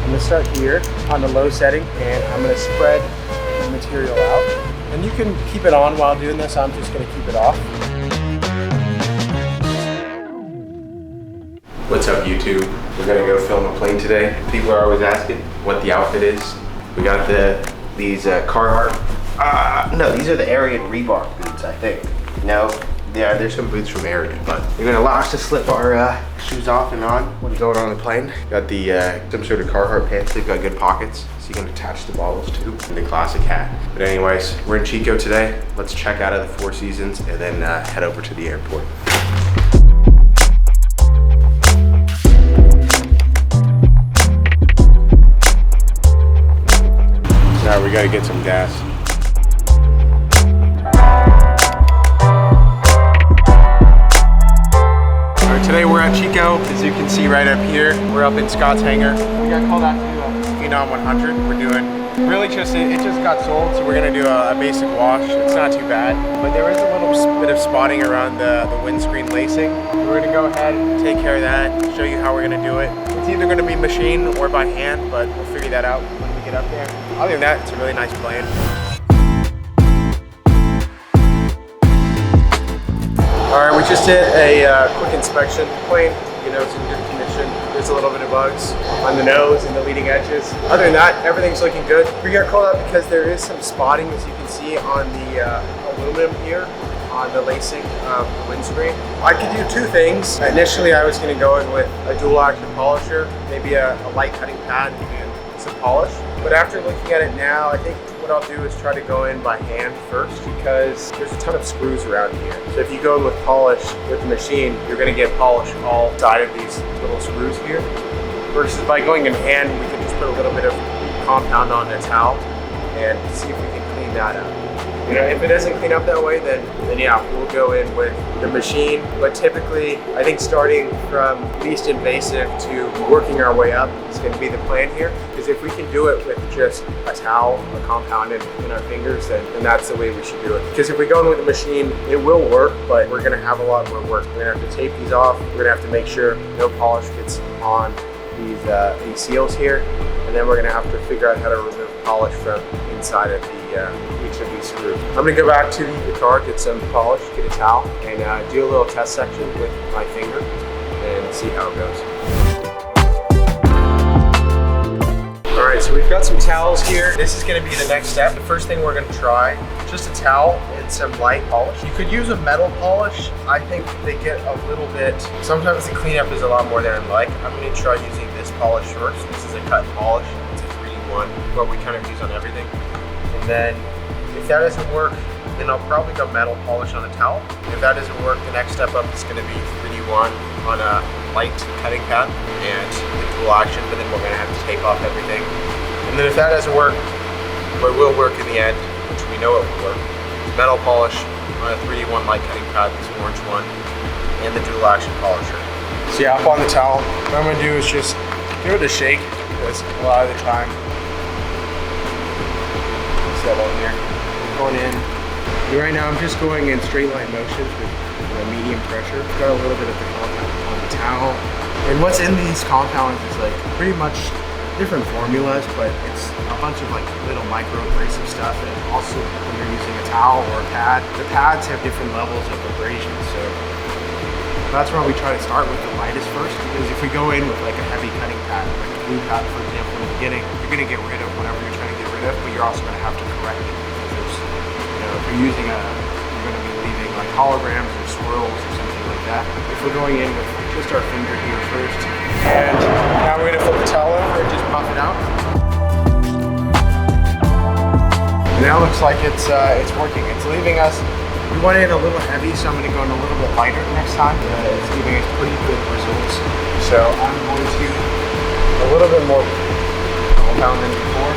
I'm gonna start here on the low setting, and I'm gonna spread the material out. And you can keep it on while doing this. I'm just gonna keep it off. What's up, YouTube? We're gonna go film a plane today. People are always asking what the outfit is. We got these Carhartt. No, these are the Ariat Reebok boots, I think. No, yeah, there's some boots from Ariat, but they're gonna allow us to slip our shoes off and on when going on the plane. Got the some sort of Carhartt pants. They've got good pockets, so you can attach the bottles too. And the classic hat. But anyways, we're in Chico today. Let's check out of the Four Seasons and then head over to the airport. Now we gotta get some gas. Alright, today we're at Chico. As you can see right up here, we're up in Scott's hangar. We got called out to Phenom 100. We're doing really just, it just got sold, so we're gonna do a basic wash. It's not too bad, but there is a little bit of spotting around the windscreen lacing. We're gonna go ahead and take care of that, show you how we're gonna do it. It's either gonna be machine or by hand, but we'll figure that out when we get up there. Other than that, it's a really nice plane. Alright, we just did a quick inspection of the plane. You know, it's in good condition. There's a little bit of bugs on the nose and the leading edges. Other than that, everything's looking good. We got called out because there is some spotting, as you can see, on the aluminum here, on the lacing of the windscreen. I could do two things. Initially, I was going to go in with a dual action polisher, maybe a light cutting pad and some polish. But after looking at it now, I think what I'll do is try to go in by hand first, because there's a ton of screws around here. So if you go in with polish with the machine, you're going to get polish all side of these little screws here. Versus by going in hand, we can just put a little bit of compound on the towel and see if we can clean that up. You know, if it doesn't clean up that way, then yeah, we'll go in with the machine. But typically, I think starting from least invasive to working our way up is going to be the plan here. Because if we can do it with just a towel, a compound in our fingers, then that's the way we should do it. Because if we go in with the machine, it will work, but we're going to have a lot more work. We're going to have to tape these off. We're going to have to make sure no polish gets on these seals here. And then we're going to have to figure out how to remove polish from inside of each of these screws. I'm going to go back to the car, get some polish, get a towel, and do a little test section with my finger and see how it goes. Alright, so we've got some towels here. This is going to be the next step. The first thing we're going to try, just a towel and some light polish. You could use a metal polish. I think they get a little bit, sometimes the cleanup is a lot more than I'd like. I'm going to try using this polish first. This is a cut polish. It's a 3-in-1, what we kind of use on everything. And then if that doesn't work, then I'll probably go metal polish on a towel. If that doesn't work, the next step up is going to be 3D1 on a light cutting pad and the dual action, but then we're going to have to tape off everything. And then if that doesn't work, but it will work in the end, which we know it will work, metal polish on a 3D1 light cutting pad, this orange one, and the dual action polisher. So yeah, up on the towel, what I'm going to do is just give it a shake, because a lot of the time, on here, going in. And right now I'm just going in straight line motions with medium pressure. Got a little bit of the compound on the towel. And what's in these compounds is like pretty much different formulas, but it's a bunch of like little micro abrasive stuff. And also when you're using a towel or a pad, the pads have different levels of abrasion. So that's why we try to start with the lightest first, because if we go in with like a heavy cutting pad, like a glue pad for example in the beginning, you're going to get rid of whatever you're trying to get rid of, but you're also going to have to correct it, because there's, you know, if you're using you're going to be leaving like holograms or swirls or something like that. If we're going in with just our finger here first, and now we're going to flip the towel over and just buff it out. And now it looks like it's working. It's leaving us. We went in a little heavy, so I'm going to go in a little bit lighter next time. It's giving us pretty good results. So I'm going to a little bit more compound than before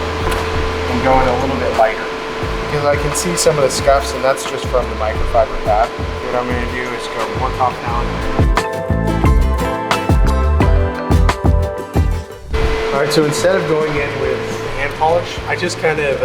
and going a little bit lighter, because I can see some of the scuffs, and that's just from the microfiber pad. What I'm going to do is go more compound. Alright, so instead of going in with hand polish, I just kind of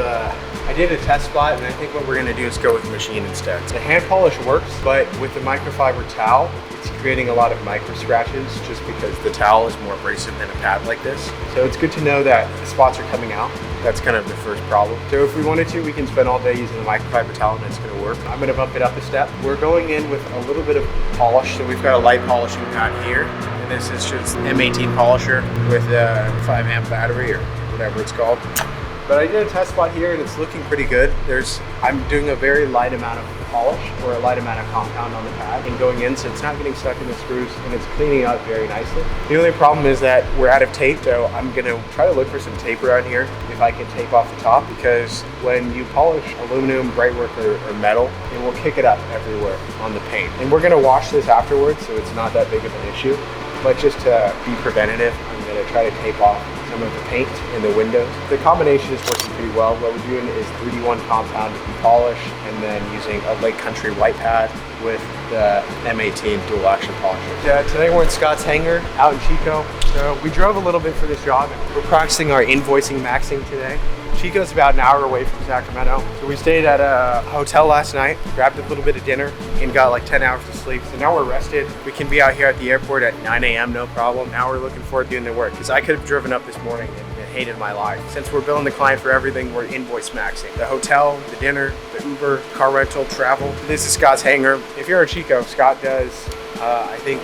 I did a test spot, and I think what we're gonna do is go with machine instead. The hand polish works, but with the microfiber towel, it's creating a lot of micro scratches just because the towel is more abrasive than a pad like this. So it's good to know that the spots are coming out. That's kind of the first problem. So if we wanted to, we can spend all day using the microfiber towel and it's gonna work. I'm gonna bump it up a step. We're going in with a little bit of polish. So we've got a light polishing pad here. And this is just M18 polisher with a 5 amp battery or whatever it's called. But I did a test spot here and it's looking pretty good. I'm doing a very light amount of polish or a light amount of compound on the pad and going in, so it's not getting stuck in the screws and it's cleaning out very nicely. The only problem is that we're out of tape, so I'm gonna try to look for some tape around here if I can tape off the top, because when you polish aluminum, brightwork, or metal, it will kick it up everywhere on the paint. And we're gonna wash this afterwards, so it's not that big of an issue. But just to be preventative, I'm gonna try to tape off some of the paint in the windows. The combination is working pretty well. What we're doing is 3D1 compound polish and then using a Lake Country white pad with the M18 dual action polisher. Yeah, today we're in Scott's hangar out in Chico. So we drove a little bit for this job. We're practicing our invoicing maxing today. Chico's about an hour away from Sacramento. So we stayed at a hotel last night, grabbed a little bit of dinner, and got like 10 hours of sleep. So now we're rested. We can be out here at the airport at 9 a.m. no problem. Now we're looking forward to doing the work, because I could have driven up this morning and hated my life. Since we're billing the client for everything, we're invoice maxing. The hotel, the dinner, the Uber, car rental, travel. This is Scott's hangar. If you're in Chico, Scott does, I think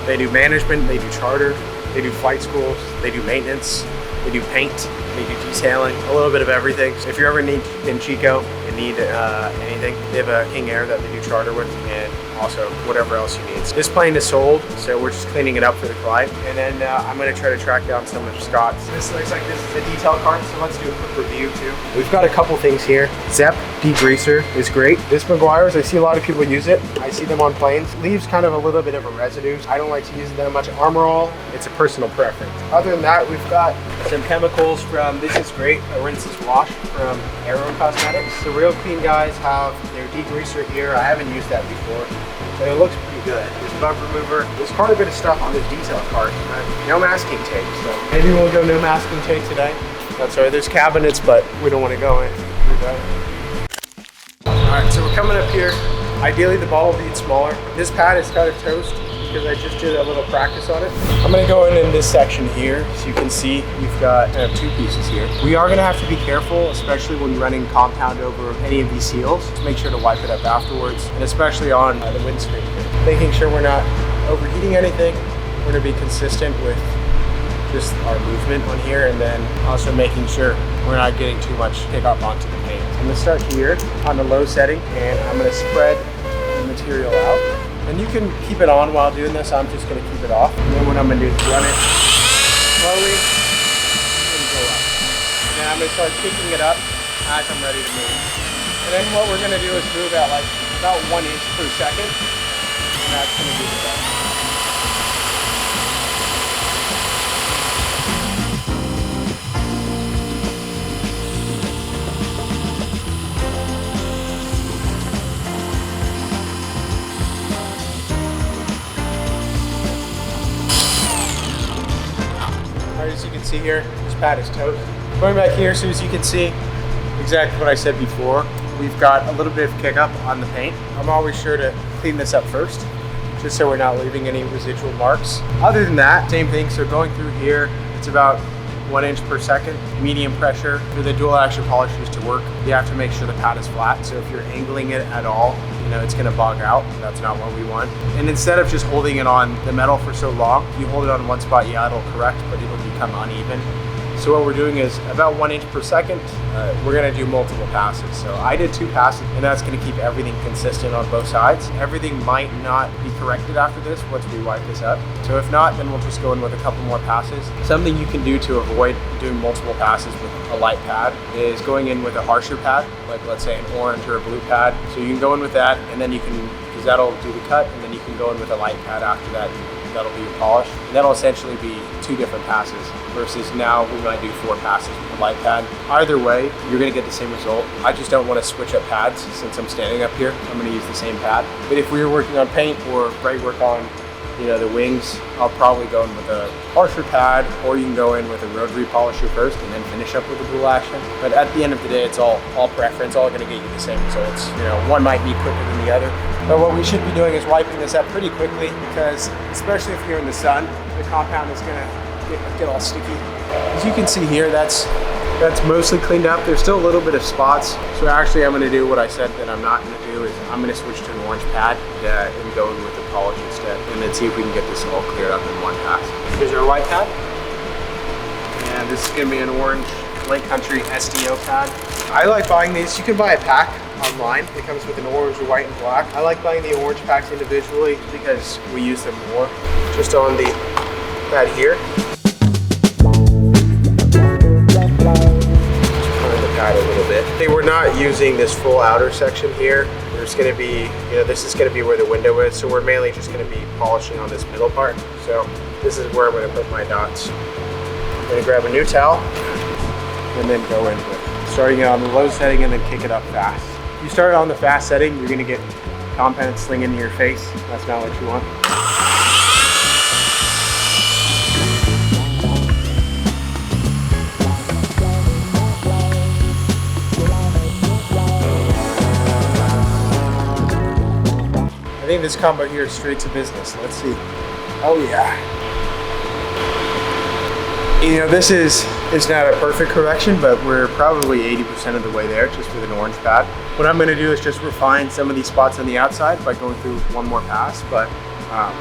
they do management, they do charter, they do flight schools, they do maintenance, they do paint, they do detailing, a little bit of everything. So if you're ever in Chico and need anything, they have a King Air that they do charter with, and also whatever else you need. This plane is sold, so we're just cleaning it up for the client. And then I'm gonna try to track down some of Scott's. This looks like this is a detail cart, so let's do a quick review too. We've got a couple things here. Zep degreaser is great. This Meguiar's, I see a lot of people use it. I see them on planes. Leaves kind of a little bit of a residue. I don't like to use it that much. Armor All, it's a personal preference. Other than that, we've got some chemicals from, this is great, a rinseless wash from Aero Cosmetics. The Real Clean guys have their degreaser here. I haven't used that before, but it looks pretty good. There's a bug remover. There's quite a bit of stuff on this detail cart, but no masking tape, so maybe we'll go no masking tape today. That's right, there's cabinets, but we don't want to go in. Alright, so we're coming up here. Ideally, the ball will be smaller. This pad is kind of toast because I just did a little practice on it. I'm gonna go in this section here, so you can see we've got kind of two pieces here. We are gonna have to be careful, especially when running compound over any of these seals, to make sure to wipe it up afterwards, and especially on the windscreen. Making sure we're not overheating anything. We're gonna be consistent with just our movement on here, and then also making sure we're not getting too much pick up onto the paint. I'm gonna start here on the low setting, and I'm gonna spread the material out. And you can keep it on while doing this. I'm just gonna keep it off. And then what I'm gonna do is run it slowly and go up. And then I'm gonna start kicking it up as I'm ready to move. And then what we're gonna do is move at like about 1 inch per second. And that's gonna be the best. As you can see here, this pad is toast. Going back here, so as you can see, exactly what I said before, we've got a little bit of kick up on the paint. I'm always sure to clean this up first, just so we're not leaving any residual marks. Other than that, same thing, so going through here, it's about 1 inch per second, medium pressure. For the dual action polishers to work, you have to make sure the pad is flat, so if you're angling it at all, it's gonna bog out. That's not what we want. And instead of just holding it on the metal for so long, if you hold it on one spot, yeah, it'll correct, but it'll become uneven. So what we're doing is about 1 inch per second. We're gonna do multiple passes. So I did 2 passes, and that's gonna keep everything consistent on both sides. Everything might not be corrected after this once we wipe this up. So if not, then we'll just go in with a couple more passes. Something you can do to avoid doing multiple passes with a light pad is going in with a harsher pad, like let's say an orange or a blue pad. So you can go in with that, and then you can, because that'll do the cut, and then you can go in with a light pad after that. That'll be your polish. And that'll essentially be 2 different passes versus now we might do 4 passes with a light pad. Either way, you're gonna get the same result. I just don't wanna switch up pads since I'm standing up here. I'm gonna use the same pad. But if we were working on paint or bright work on You know, the wings, I'll probably go in with a harsher pad, or you can go in with a rotary polisher first and then finish up with a dual action. But at the end of the day, it's all preference, all gonna get you the same results. You know, one might be quicker than the other. But what we should be doing is wiping this up pretty quickly, because especially if you're in the sun, the compound is gonna get all sticky. As you can see here, that's mostly cleaned up. There's still a little bit of spots. So actually I'm gonna do what I said that I'm not gonna do, is I'm gonna switch to an orange pad and go in with the polish instead, and then see if we can get this all cleared up in one pass. Here's our white pad. And this is gonna be an orange Lake Country SDO pad. I like buying these. You can buy a pack online. It comes with an orange, a white, and black. I like buying the orange packs individually because we use them more. Just on the pad here. A little bit. They were not using this full outer section here. There's going to be, you know, this is going to be where the window is, so we're mainly just going to be polishing on this middle part. So this is where I'm going to put my dots. I'm going to grab a new towel and then go in with starting it on the low setting and then kick it up fast. If you start on the fast setting, you're going to get compound sling into your face. That's not what you want. I think this combo here is straight to business. Let's see. Oh yeah. You know, this is not a perfect correction, but we're probably 80% of the way there just with an orange pad. What I'm gonna do is just refine some of these spots on the outside by going through one more pass, but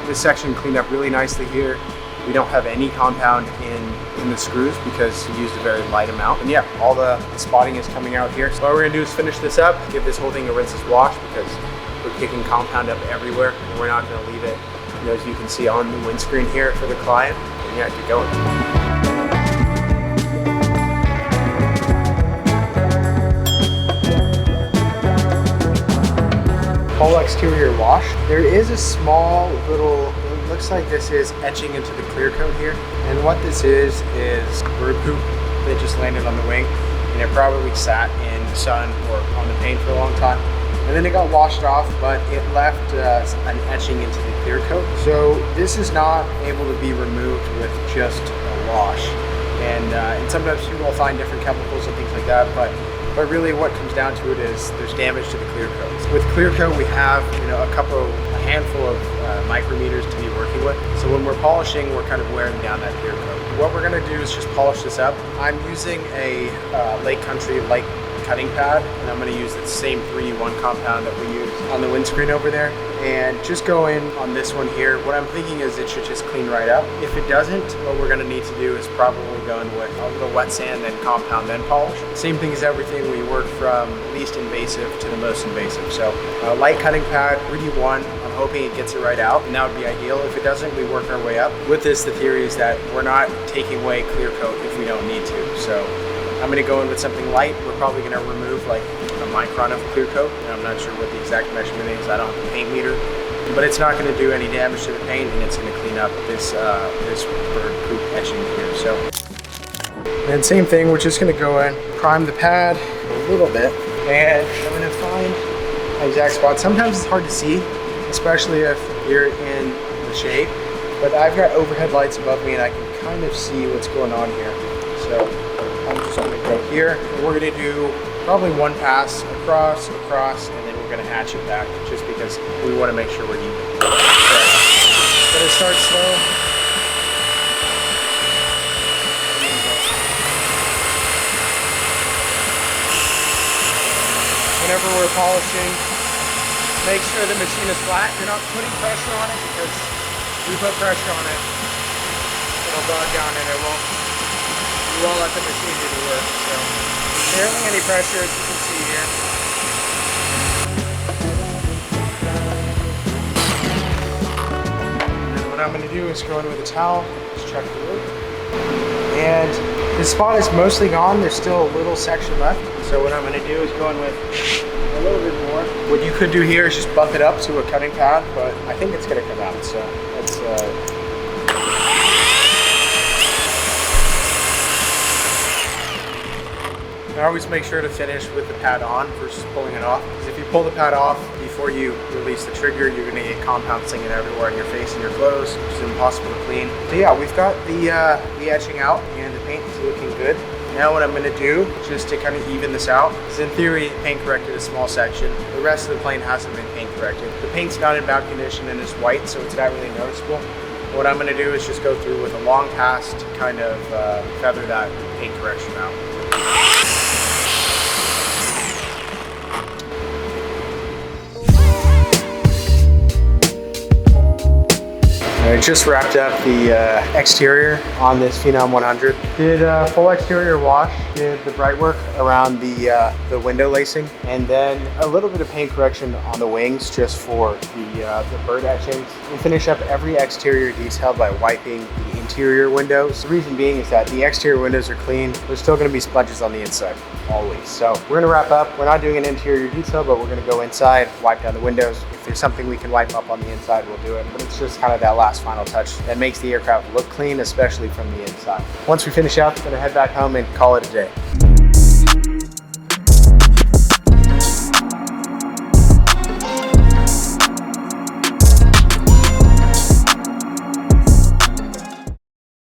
this section cleaned up really nicely here. We don't have any compound in the screws because we used a very light amount. And yeah, all the spotting is coming out here. So what we're gonna do is finish this up, give this whole thing a rinseless wash, because we're kicking compound up everywhere, and we're not going to leave it, you know, as you can see on the windscreen here for the client. And yeah, keep going. Whole exterior wash. There is a small little, it looks like this is etching into the clear coat here. And what this is bird poop that just landed on the wing, and it probably sat in the sun or on the paint for a long time. And then it got washed off, but it left an etching into the clear coat. So this is not able to be removed with just a wash. And sometimes people will find different chemicals and things like that, but really what comes down to it is there's damage to the clear coat. With clear coat, we have, you know, a handful of micrometers to be working with. So when we're polishing, we're kind of wearing down that clear coat. What we're gonna do is just polish this up. I'm using a Lake Country light cutting pad, and I'm going to use the same 3-in-1 compound that we use on the windscreen over there, and just go in on this one here. What I'm thinking is it should just clean right up. If it doesn't, what we're going to need to do is probably go in with a little wet sand, then compound, then polish. Same thing as everything, we work from least invasive to the most invasive. So light cutting pad, 3D1, I'm hoping it gets it right out, and that would be ideal. If it doesn't, we work our way up. With this, the theory is that we're not taking away clear coat if we don't need to. So I'm going to go in with something light. We're probably going to remove like a micron of clear coat. I'm not sure what the exact measurement is. I don't have a paint meter, but it's not going to do any damage to the paint, and it's going to clean up this bird poop etching here. So, and same thing. We're just going to go in, prime the pad a little bit, and I'm going to find my exact spot. Sometimes it's hard to see, especially if you're in the shade. But I've got overhead lights above me, and I can kind of see what's going on here. So I'm just going to go here, and we're going to do probably one pass across, and then we're going to hatch it back, just because we want to make sure we're even. So, gonna start slow. Whenever we're polishing, make sure the machine is flat. You're not putting pressure on it, because if you put pressure on it, it'll bog down and you won't let the machine do the work. So barely any pressure, as you can see here. And what I'm going to do is go in with a towel, just check the loop. And this spot is mostly gone. There's still a little section left. So what I'm going to do is go in with a little bit more. What you could do here is just buff it up to a cutting pad, but I think it's going to come out. So let's I always make sure to finish with the pad on versus pulling it off, because if you pull the pad off before you release the trigger, you're gonna get compound singing everywhere in your face and your clothes, which is impossible to clean. So yeah, we've got the etching out and the paint is looking good. Now what I'm gonna do, just to kind of even this out, is in theory, paint corrected a small section. The rest of the plane hasn't been paint corrected. The paint's not in bad condition and it's white, so it's not really noticeable. What I'm gonna do is just go through with a long pass to kind of feather that paint correction out. I just wrapped up the exterior on this Phenom 100. Did a full exterior wash, did the brightwork around the window lacing, and then a little bit of paint correction on the wings just for the bird etchings. We finish up every exterior detail by wiping the interior windows. The reason being is that the exterior windows are clean. There's still gonna be smudges on the inside, always. So we're gonna wrap up. We're not doing an interior detail, but we're gonna go inside, wipe down the windows. If there's something we can wipe up on the inside, we'll do it. But it's just kind of that last final touch that makes the aircraft look clean, especially from the inside. Once we finish up, I'm gonna head back home and call it a day.